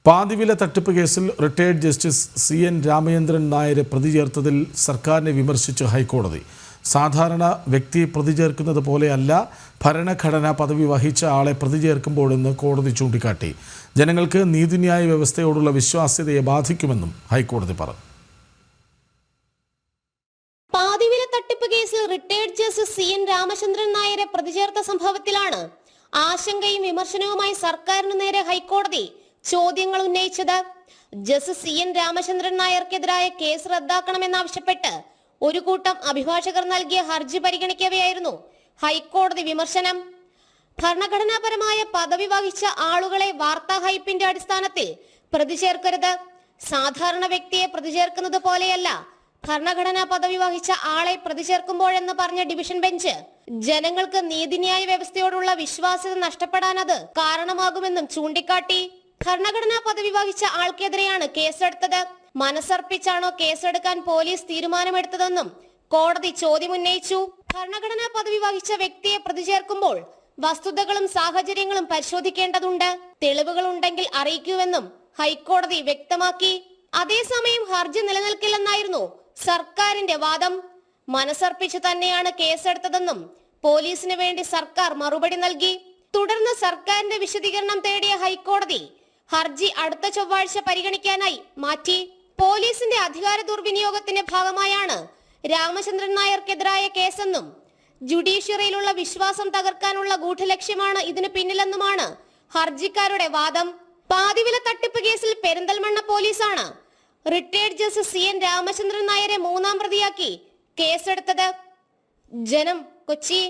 പാതിവില തട്ടിപ്പ് കേസിൽ retired justice CN Ramachandran നായരെ പ്രതി ചേർത്തതിൽ സർക്കാരിനെ വിമർശിച്ച് ഹൈക്കോടതി. സാധാരണ വ്യക്തിയെ പ്രതി ചേർക്കുന്നത് പോലെയല്ല ഭരണഘടനാ പദവി വഹിച്ച ആളെ പ്രതി ചേർക്കുമ്പോഴെന്ന് കോടതി ചൂണ്ടിക്കാട്ടി. ജനങ്ങൾക്ക് നീതിന്യായ വ്യവസ്ഥയോടുള്ള വിശ്വാസ്യതയെ ബാധിക്കുമെന്നും ഹൈക്കോടതി പറഞ്ഞു. പാതിവില തട്ടിപ്പ് കേസിൽ റിട്ടയർഡ് ജസ്റ്റിസ് CN രാമചന്ദ്രൻ നായരെ പ്രതി ചേർത്ത സംഭവത്തിലാണ് ആശങ്കയും വിമർശനവുമായി സർക്കാരിനു നേരെ ഹൈക്കോടതി ചോദ്യങ്ങൾ ഉന്നയിച്ചത്. ജസ്റ്റിസ് CN രാമചന്ദ്രൻ നായർക്കെതിരായ കേസ് റദ്ദാക്കണമെന്നാവശ്യപ്പെട്ട് ഒരു കൂട്ടം അഭിഭാഷകർ നൽകിയ ഹർജി പരിഗണിക്കവെയായിരുന്നു ഹൈക്കോടതി വിമർശനം. ഭരണഘടനാപരമായ പദവി വഹിച്ച ആളുകളെ വാർത്താ ഹൈപ്പിന്റെ അടിസ്ഥാനത്തിൽ പ്രതി ചേർക്കരുത്. സാധാരണ വ്യക്തിയെ പ്രതി ചേർക്കുന്നത് പോലെയല്ല ഭരണഘടനാ പദവി വഹിച്ച ആളെ പ്രതി ചേർക്കുമ്പോഴെന്ന് പറഞ്ഞ ഡിവിഷൻ ബെഞ്ച് ജനങ്ങൾക്ക് നീതിന്യായ വ്യവസ്ഥയോടുള്ള വിശ്വാസ്യത നഷ്ടപ്പെടാനത് കാരണമാകുമെന്നും ചൂണ്ടിക്കാട്ടി. ഭരണഘടനാ പദവി വഹിച്ച ആൾക്കെതിരെയാണ് കേസെടുത്തത്. മനസ്സർപ്പിച്ചാണോ കേസെടുക്കാൻ പോലീസ് തീരുമാനമെടുത്തതെന്നും കോടതി ചോദ്യമുന്നയിച്ചു. ഭരണഘടനാ പദവി വഹിച്ച വ്യക്തിയെ പ്രതി ചേർക്കുമ്പോൾ വസ്തുതകളും സാഹചര്യങ്ങളും പരിശോധിക്കേണ്ടതുണ്ട്. തെളിവുകൾ ഉണ്ടെങ്കിൽ അറിയിക്കുമെന്നും ഹൈക്കോടതി വ്യക്തമാക്കി. അതേസമയം ഹർജി നിലനിൽക്കില്ലെന്നായിരുന്നു സർക്കാരിന്റെ വാദം. മനസ്സർപ്പിച്ചു തന്നെയാണ് കേസെടുത്തതെന്നും പോലീസിന് വേണ്ടി സർക്കാർ മറുപടി നൽകി. തുടർന്ന് സർക്കാരിന്റെ വിശദീകരണം തേടിയ ഹൈക്കോടതി ഹർജി അടുത്ത ചൊവ്വാഴ്ച പരിഗണിക്കാനായി മാറ്റി. പോലീസിന്റെ അധികാര ദുർവിനിയോഗത്തിന്റെ ഭാഗമായാണ് രാമചന്ദ്രൻ നായർക്കെതിരായ കേസെന്നും ജുഡീഷ്യറിയിലുള്ള വിശ്വാസം തകർക്കാനുള്ള ഗൂഢലക്ഷ്യമാണ് ഇതിനു പിന്നിലെന്നുമാണ് ഹർജിക്കാരുടെ വാദം. പാതിവില തട്ടിപ്പ് കേസിൽ പെരിന്തൽമണ്ണ പോലീസാണ് റിട്ടയർഡ് ജസ്റ്റിസ് CN രാമചന്ദ്രൻ നായരെ മൂന്നാം പ്രതിയാക്കി കേസെടുത്തത്. ജനം, കൊച്ചി.